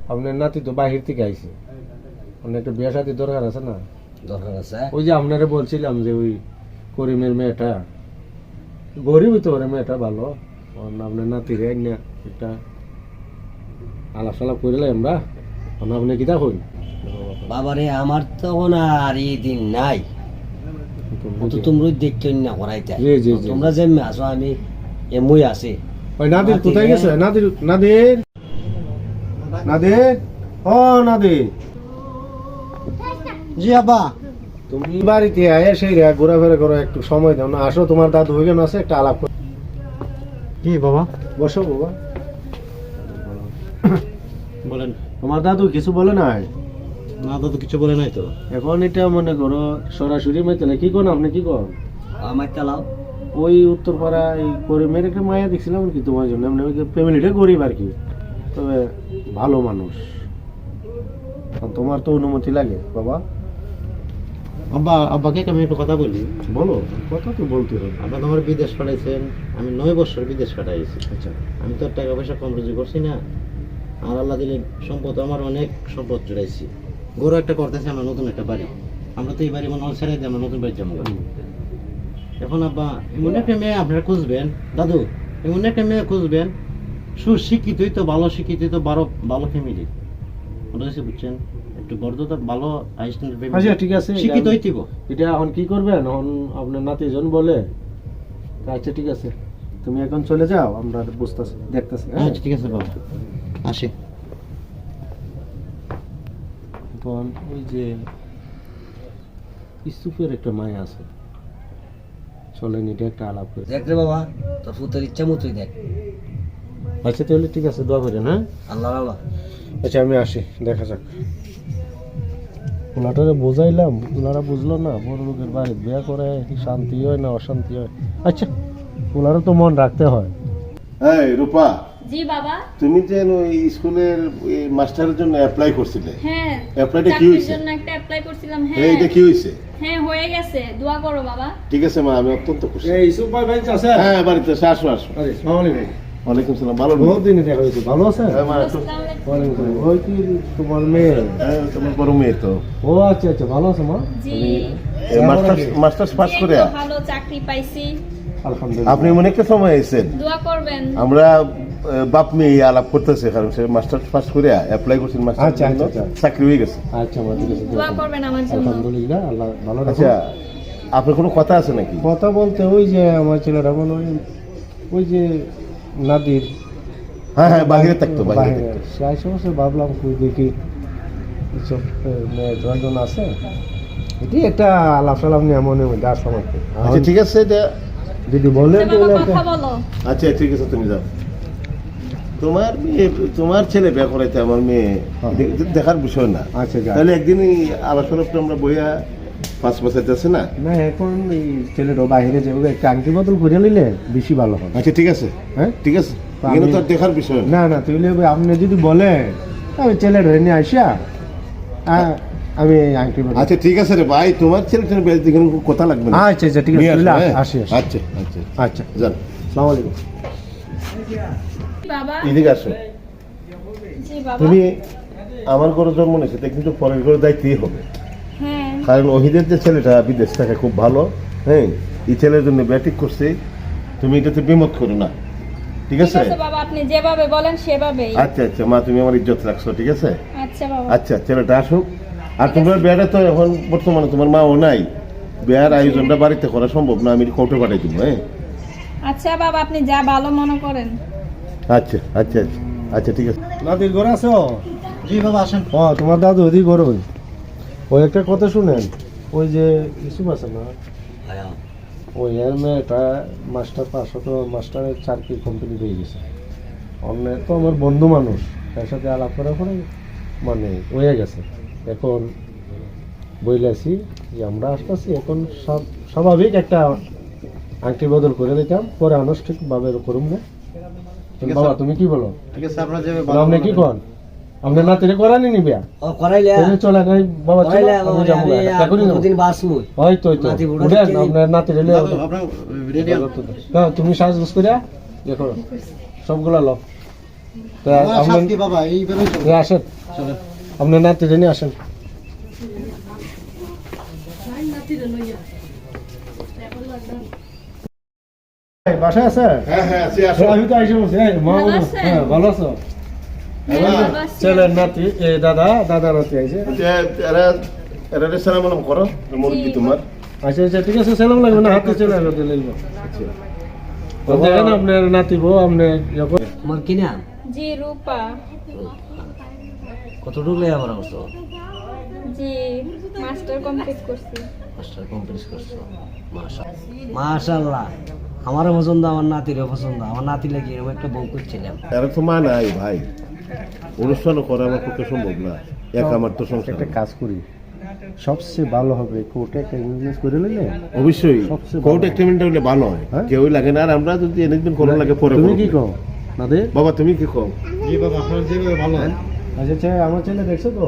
আপনার নাতি তো বাহির থেকে আইছে, মানে একটা বিয়ে শাদী দরকার আছে না? দরকার আছে। ওই যে আপনারে বলছিলাম যে ওই করিমের মেয়েটা গরিব হইতে পারে, মেয়েটা ভালো, আপনার নাতির একটা আলাপ সালাপ করে আমরা, আপনি কিতা কই? বাবারে আমার তখন আর এই দিন নাই, তো তোমরা দেখতে না করাইতে। জি, জি, জি। তোমরা যে আসো আমি এমই আছি। ওই নাদির কোথায় গেছে? নাদির নাদির নাদির ও নাদির, জি আব্বা। তুমি বাড়িতে আয় সেই ঘোরাফেরা করো, একটু সময় দাও না। আসো, তোমার দাদু ওইখানে আছে, একটা আলাপ করো। কি বাবা? বসো বাবা। বলেন। তোমার দাদু কিছু বলে নাই? না দাদু কিছু বলে নাই তো। এখন এটা মনে করো সরাসরি মেয়ে কি কোন, আপনি কি কোন? আমার চালাও। ওই উত্তরপাড়া এই করিমের একটা মায়া দেখছিলাম কি তোমার জন্য, এমনি ফ্যামিলিটা গরিব আর কি, তবে ভালো মানুষ। তোমার তো অনুমতি লাগে বাবা। আব্বা, আব্বাকে আমি একটু কথা বলি। বলো, কথা তো বলতে হবে। আব্বা তোমার বিদেশ পাঠাইছেন, আমি 9 বছর বিদেশ কাটাইছি। আচ্ছা, আমি তো আর টাকা পয়সা কম রুজি করছি না, আর আল্লাহ দিলে সম্পদ, আমার অনেক সম্পদ জুড়াইছি। গরু একটা করতেছে, আমার নতুন একটা বাড়ি। আমরা তো এই বাড়ি মনে হয় ছেড়ে দিয়ে আমরা নতুন বাড়ি যাবো। এখন আব্বা এমন একটা মেয়ে আপনারা খুঁজবেন, দাদু এমন একটা মেয়ে খুঁজবেন সুশিক্ষিত, তো ভালো শিক্ষিত, তো ভালো ফ্যামিলি, বুঝছেন? একটু গর্দতা ভালো আচ্ছা ঠিক আছে, শিক্ষিত হইতিব। এটা এখন কি করবেন? এখন আপনার নাতিজন বলে, আচ্ছা ঠিক আছে, তুমি এখন চলে যাও, আমরা বুঝতেছি দেখতেছি। আচ্ছা ঠিক আছে বাবা, আসি। এখন ওই যে ইসুফের একটা মায়া আছে, চলেন এটা একটা আলাপ করে। দেখ রে বাবা, তোর পুতের ইচ্ছা মতোই দেখ। আচ্ছা তাহলে ঠিক আছে, দোয়া করেন। হ্যাঁ আল্লাহ আল্লাহ। আচ্ছা আমি আসি, দেখা যাক। ওনাটারে বোঝাইলাম, ওনারা বুঝলো না, বড় লোকের বাড়ি বিয়ে করে শান্তি হয় না অশান্তি হয়। আচ্ছা ওনারও তো মন রাখতে হয়। এই রূপা, জি বাবা। তুমি যে ওই স্কুলের মাস্টারের জন্য অ্যাপ্লাই করছিলে, হ্যাঁ, অ্যাপ্লাইটা কি চাকরির হয়েছে? জন্য একটা অ্যাপ্লাই করছিলাম। এই হ্যাঁ এটা কি হয়েছে? হ্যাঁ হয়ে গেছে, দোয়া করো বাবা। ঠিক আছে মা, আমি অত্যন্ত খুশি। এই ইসুফ ভাই ভাই আছে? হ্যাঁ বাড়িতে আসো, আসো আসো। আরে আসসালামু আলাইকুম। ওয়ালাইকুম সালাম। ভালো বহুত দিনে দেখা হয়েছে, ভালো আছেন? হ্যাঁ মা, একটু- আসসালামু আলাইকুম। ওয়ালাইকুম আসসালাম। ওই কি তোমার মেয়ে? হ্যাঁ, তোমার বড় মেয়ে তো ও আচ্ছা আচ্ছা, ভালো আছে মা? জি, মাস্টার্স পাস এই করে তো ভালো চাকরি পাইছি, আলহামদুলিল্লাহ। আপনি মনে একটা সময় এসেছেন, দোয়া করবেন। আমরা বাপ মেয়ে আলাপ করতেছে, কারণ সে মাস্টার্স পাস করে অ্যাপ্লাই করছেন আচ্ছা, মাস্টার, আচ্ছা, আচ্ছা। চাকরি হয়ে গেছে। আচ্ছা মা, ঠিক আছে, দোয়া করবেন আমার জন্য। আলহামদুলিল্লাহ, আল্লাহ ভালো রাখুন। আচ্ছা, আপনার কোনো কথা আছে নাকি? কথা বলতে ওই যে আমার ছেলেটা মনে হয় ওই যে নাদির, হ্যাঁ হ্যাঁ, বাহিরে থাকতো, বাহিরে থাকতো। সে আশেপাশে ভাবলাম কই দেখি এসব মেয়ে দশজন আছে, এটি একটা আলাপ সালাপ নিয়ে মনে হয় যার সময়। আচ্ছা ঠিক আছে, এটা যদি বলেন আচ্ছা বাবা, তাহলে একটা- কথা বলো। আচ্ছা ঠিক আছে, তুমি যাও। তোমার মেয়ে, তোমার ছেলে বিয়ে করাইতে আমার মেয়ে দেখার বিষয় না। আচ্ছা যাক। তাহলে একদিন এই আলোচনা আমরা বইয়া 5 বছর আছে না। না এখন এই ছেলেটা বাইরে যাবে, একটা আংটি বদল করে নিলে বেশি ভালো হবে। আচ্ছা ঠিক আছে, হ্যাঁ ঠিক আছে, তো এখানে আমি- তো আর দেখার বিষয় না। না না, তাহলে আপনি যদি বলেন আমি ছেলেটা নিয়ে আসিয়া আমি এই আংটি বদল। আচ্ছা ঠিক আছে রে ভাই, তোমার ছেলে বিয়ে এখানে কথা লাগবে না। আচ্ছা আচ্ছা ঠিক আছে, নিয়ে আসো, তাহলে হ্যাঁ? আসি আসি। আচ্ছা আচ্ছা, আচ্ছা যান, আসসালামু আলাইকুম। বাবা। এদিকে আসো। জি বাবা। তুমি আমার ঘরে জন্ম নিয়েছে, এটা কিন্তু পরের ঘরে দায়িত্বই হবে। হ্যাঁ কারণ ওহিদের যে ছেলেটা বিদেশ থাকে খুব ভালো, হ্যাঁ, এই ছেলের জন্য ব্যাটিক করছে, তুমি এটাতে বিমত করো না, ঠিক ঠিক আছে? আছে বাবা, আপনি যেভাবে বলেন সেভাবেই। আচ্ছা আচ্ছা মা, তুমি আমার ইজ্জত রাখছো, ঠিক আছে? আচ্ছা বাবা। আচ্ছা ছেলেটা আসুক। আর তোমার বিয়েটা তো এখন বর্তমানে তোমার মাও নাই, বিয়ের আয়োজনটা বাড়িতে করা সম্ভব না, আমি কোর্টে পাঠাই দিব। হ্যাঁ আচ্ছা বাবা, আপনি যা ভালো মনে করেন। আচ্ছা আচ্ছা আচ্ছা আচ্ছা ঠিক আছে। নাদির ঘরে আছো? জি বাবা, আসেন। ও তোমার দাদু ওদিক ঘরে ওই একটা কথা শুনেন, ওই যে ইসুফ আছে না, ওই এর মেয়েটা মাস্টার পাস হতো, মাস্টারের চাকরি কমপ্লিট হয়ে গেছে। অন্য তো আমার বন্ধু মানুষ, তার সাথে আলাপ করার পরে মানে হয়ে গেছে। এখন বইলাছি যে আমরা আসতেছি, এখন স্বাভাবিক একটা আংটি বদল করে দিতাম, পরে আনুষ্ঠানিকভাবে করুম না। ঠিক আছে। বাবা তুমি কি বলো? ঠিক আছে, আপনারা যে আপনি কি কন? আপনার নাতিরে করানি নিবে? ও করাইলে চলে নাই বাবা, চলো, করাইলে আমি যাবো, একটা করে নেবো। দিন বাসমু। ওই তো নাতি বুড়ো উঠেন, দেখতে আপনার নাতিরে লিয়ে দাদু, আপনার ভিডিও নিয়ে না, তুমি সাজগোজ করে দেখো সবগুলা লো, তো তা আপনি বাবা এইভাবে আসেন, আপনার নাতিরে নিয়ে আসেন। বাসায় আছে? হ্যাঁ হ্যাঁ আছি, আসো। আমি তো আইসে বলছি, মা ভালো বলো। আছেন? হ্যাঁ, ভালো আছো? হ্যাঁ, ভালো আছি। ছেলের নাতি, দাদা নাতি আইছে। এরা এরা সালাম আলাম করো, মুরগি তোমার। আচ্ছা আচ্ছা, ঠিক আছে, সালাম লাগবে না, হাতে চলে আসবে দিলে। দেখেন আপনার নাতি বউ, আপনার তোমার কি নাম? জি রূপা। কতটুকু লেখাপড়া করছো? জি মাস্টার কমপ্লিট করছি। মাস্টার কমপ্লিট করছো, মাশাআল্লাহ। আমারও পছন্দ, আমার নাতিরও পছন্দ। আমার নাতি লাগে এরকম একটা বউ করছিলাম। এরা তো মা নাই ভাই, অনুষ্ঠানও করা আমার পক্ষে সম্ভব না, একা আমার তো সংসার। একটা কাজ করি, সবচেয়ে ভালো হবে কোর্টে একটা ইনভেস্ট করে নিলে। অবশ্যই সবচেয়ে কোর্ট ভালো। এক্টিভমেন্ট হলে ভালো হয়, হ্যাঁ? কেউই লাগে না। আর আমরা যদি এনগেজমেন্ট করার লাগে পরে তুমি করবো। কি কও না দে? বাবা তুমি কি কও? জি বাবা আপনার যেভাবে ভালো হয়। আচ্ছা আচ্ছা, আমার ছেলে দেখছো তো?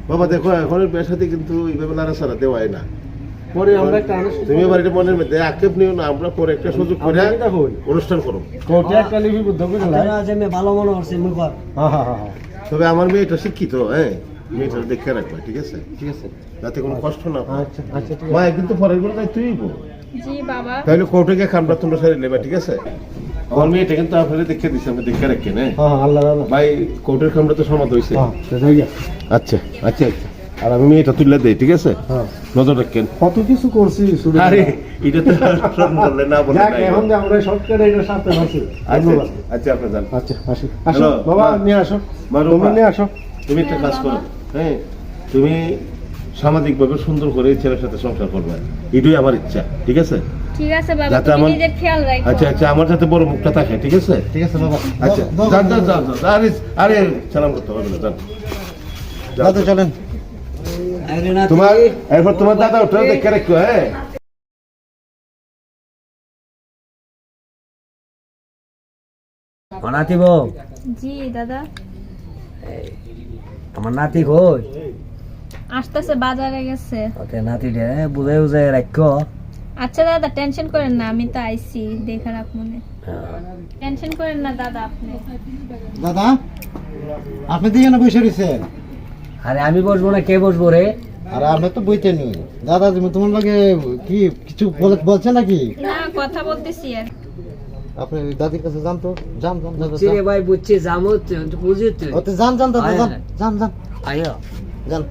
বাবা দেখো এখন বিয়ের সাথে কিন্তু এইভাবে নাড়াচাড়া দেওয়া হয় না। পরে আমরা একটা আনুষ্ঠানিক- তুমি এবার এটা মনের মধ্যে আক্ষেপ নিও না, আমরা পরে একটা সুযোগ করে আমরা এটা কই? অনুষ্ঠান করো। কোর্টে একটা লিপিবদ্ধ করে লাই। আপনারা যে মেয়ে ভালো মনে করছে মুই কর। হ্যাঁ হ্যাঁ হ্যাঁ, তবে আমার মেয়েটা শিক্ষিত, হ্যাঁ, মেয়েটা দেখে রাখবে, ঠিক আছে? ঠিক আছে। যাতে কোনো কষ্ট না হয়। আচ্ছা আচ্ছা, ঠিক মা আছে। একদিন তো পরের গুলো তাই তুই বল, জি বাবা। তাহলে কোর্টে গিয়ে খামটা তোমরা সারি নেবে, ঠিক আছে? আমার মেয়েটা কিন্তু আপনারা দেখে দিচ্ছে, আমরা দেখে রাখি না হ্যাঁ হ্যাঁ, আল্লাহ আল্লাহ। ভাই। কোর্টের খামটা তো সমাধ হয়েছে। হ্যাঁ, তো যাই গিয়া। আচ্ছা আচ্ছা আচ্ছা, আর আমি মেয়েটা তুলে দেই, ঠিক আছে? হ্যাঁ, নজর রাখেন। কত কিছু করছি শুরু। আরে এটা তো সব বললে না বলে যাক, নাই। এখন যে আমরা শর্টকাটে এটা সাথে আছি। আচ্ছা ধন্যবাদ। আচ্ছা, আপনি যান। আচ্ছা, আসি আসো হ্যালো, বাবা, মা। নিয়ে আসো, মা, রূপা। তুমি নিয়ে আসো। তুমি একটা কাজ করো, হ্যাঁ, তুমি সামাজিকভাবে সুন্দর করে এই ছেলের সাথে সংসার করবে, এটাই আমার ইচ্ছা, ঠিক আছে? ঠিক আছে বাবা, যাতে তুমি আমার- নিজের খেয়াল রাখো। আচ্ছা আচ্ছা, আমার সাথে বড় মুখটা থাকে, ঠিক আছে? ঠিক আছে বাবা। আচ্ছা, যান যান যান যান। আরে আরে সালাম করতে হবে না, যান। দাদা চলেন। আরে নাতি, তোমার এরপর তোমার দাদা ওটা দেখে রাখো, হ্যাঁ। ও নাতি বউ, জি দাদা। আমার নাতি কই? আসতেছে, বাজারে গেছে। ওকে নাতি রে বুঝাই বুঝাই রাখো। আচ্ছা দাদা, টেনশন করেন না, আমি তো আইছি দেখে রাখ মনে। টেনশন করেন না দাদা আপনি। দাদা আপনি তো এখানে বসে রয়েছেন, আরে আমি বসবো না, কে বসবো রে? আর আমি তো বইতে নি। দাদা তুমি তোমার লাগে কি কিছু বলছে নাকি? না, কথা বলতেছি আর। আপনি ওই দাদির কাছে যান তো, যান যান দাদা বুঝছি রে ভাই, বুঝছি, যাবো তুই বুঝি তুই। ওতে যান যান দাদা, আয়, যান আয়। যান যান আয়ো। যান।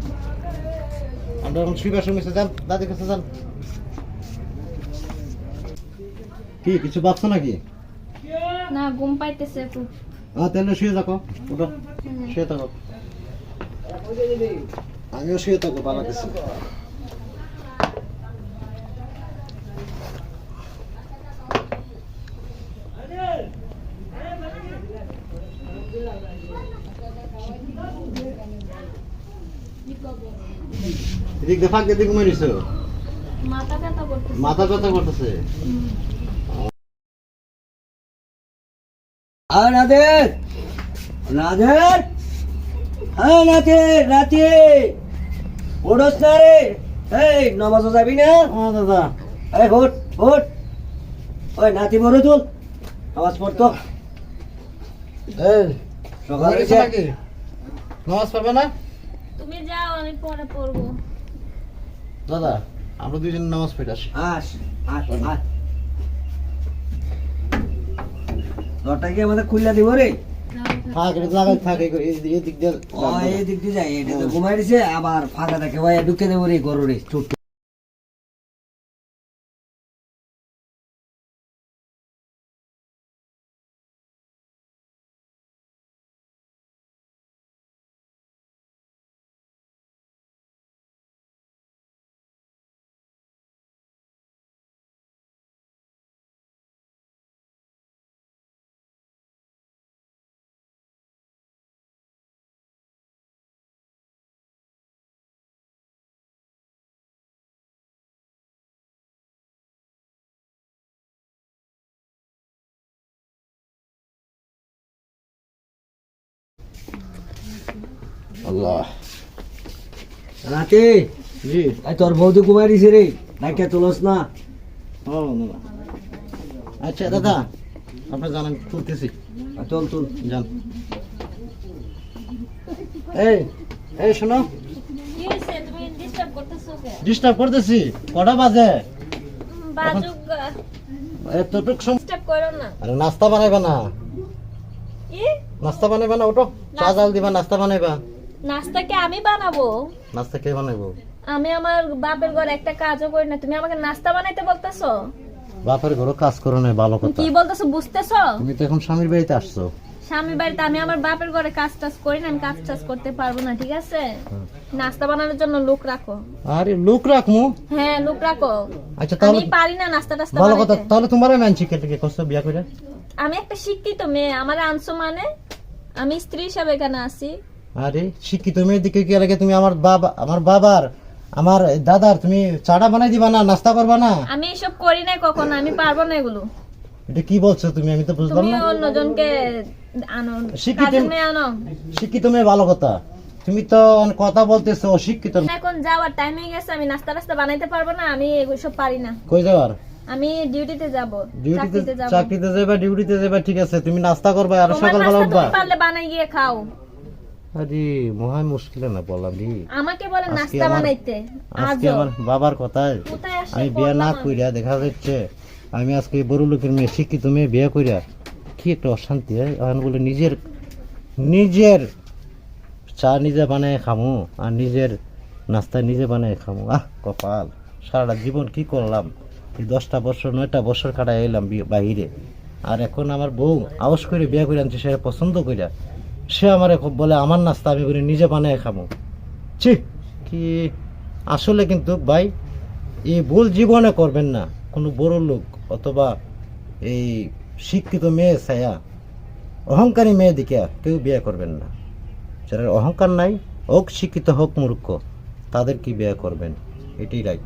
আমরা এখন শুইবার সময় যান, দাদির কাছে যান। কি কিছু ভাবছো নাকি? না, ঘুম পাইতেছে খুব। তাহলে শুয়ে থাকো, উঠো, শুয়ে থাকো। আমিও শুয়ে থাকো, ভালো লাগছে। এদিক দিয়ে ফাঁক দিয়ে ঘুমিয়ে নিছো, মাথা ব্যথা করতেছে। মাথা ব্যথা করতেছে। আর নাদের, নাদের, হ্যাঁ নাদের, নাতি, ওঠোস না রে? এই নামাজও যাবি না? দাদা এই ওঠ, ওঠ। ওই নাতি বড় তুল, নামাজ পড়তো। এই সকালে ঘুমিয়ে নাকি? নামাজ পড়বে না? তুমি যাও, আমি পরে পড়বো। দাদা আমরা দুইজন নামাজ পড়ে আসি। আস, আস, আস। দরটা কি আমাদের খুললা দিব রে? থাক এটা লাগাই থাক, এই দিক দিয়ে ও এই দিক দিয়ে যাই, এটা তো ঘুমাই দিছে, আবার ফাঁকা থাকে ভাই, ঢুকে দেবো রে গরু রে, ছোট। আল্লাহ। রাতে জি এই তোর বৌদি ঘুমাই দিছে রে, ডাকে তুলস না। ও দাদা। আচ্ছা দাদা আপনি জানেন তুলতেছি, চল তুল। যান। এই এই শোনো, কি হইছে তুমি ডিস্টার্ব করতেছো কে? ডিস্টার্ব করতেছি, কটা বাজে? বাজুক এতটুক সময়? ডিস্টার্ব করো না। আরে নাস্তা বানাইবা না? কি নাস্তা বানাইবা না? ওটো, চা জাল দিবা, নাস্তা বানাইবা। নাস্তা কি আমি বানাবো? নাস্তা কে বানাইবো? আমি আমার বাপের ঘরে একটা কাজও করি না, তুমি আমাকে নাস্তা বানাইতে বলতেছো? বাপের ঘরে কাজ করো না, ভালো কথা। কি বলতেছো বুঝতেছো? তুমি তো এখন স্বামীর বাড়িতে আসছো। স্বামী বাড়িতে আমি আমার বাপের ঘরে কাজ টাজ করি না, আমি কাজ টাজ করতে পারবো না, ঠিক আছে? নাস্তা বানানোর জন্য লোক রাখো। আরে লোক রাখমু? হ্যাঁ লোক রাখো। আচ্ছা তাহলে আমি পারি না নাস্তা টাস্তা ভালো কথা, বানাইতে। তাহলে তোমার মানছি কে থেকে কষ্ট বিয়া করে? আমি একটা শিক্ষিত মেয়ে, আমার আনছো মানে আমি স্ত্রী হিসাবে এখানে আছি। আরে শিক্ষিত মেয়ের দিকে কি লাগে? তুমি আমার বাবার আমার দাদার তুমি চাটা বানাই দিবা না, নাস্তা করবা না? আমি এসব করি না কখনো, আমি পারবো না এগুলো। এটা কি বলছো তুমি? আমি তো বুঝলাম তুমি না। অন্যজনকে আনো, শিক্ষিত- কাজের মেয়ে আনো। শিক্ষিত মেয়ে ভালো কথা, তুমি তো কথা বলতেছো অশিক্ষিত। এখন যাওয়ার টাইম হয়ে গেছে, আমি নাস্তা টাস্তা বানাইতে পারবো না, আমি এসব পারি না। কই যাওয়ার? আমি ডিউটিতে যাব, ডিউটিতে? চাকরিতে যাব। চাকরিতে যাবা, ডিউটিতে যাবা, ঠিক আছে। তুমি নাস্তা করবা আর তোমার সকালবেলা নাস্তা উঠবা। তুমি পারলে বানাই গিয়ে খাও। আরে মহা মুশকিল না বললাম রে। আমাকে বলে আজকে নাস্তা আমার- বানাইতে। আজকে আজও আমার বাবার কথায় কোথায় আসছে আমি বিয়ে না বললাম আমি। কইরা দেখা যাচ্ছে আমি আজকে বড় লোকের মেয়ে, শিক্ষিত মেয়ে বিয়ে কইরা কি একটা অশান্তি হয়। এখন বলে নিজের চা নিজে বানায় খামু আর নিজের নাস্তা নিজে বানায় খামু। কপাল, সারাটা জীবন কি করলাম, এই 10টা বছর 9টা বছর কাটাই এলাম বাহিরে, আর এখন আমার বউ আওয়াজ করে বিয়ে করে আনছে, সে পছন্দ কইরা সে আমার বলে আমার নাস্তা আমি করে নিজে বানায় খামু। ছি, কি আসলে কিন্তু ভাই এই ভুল জীবনে করবেন না। কোনো বড় লোক অথবা এই শিক্ষিত মেয়ে ছায়া অহংকারী মেয়ে দিকে কেউ বিয়ে করবেন না। যারা অহংকার নাই, হোক শিক্ষিত হোক মূর্খ, তাদের কি বিয়ে করবেন, এটাই রাইট।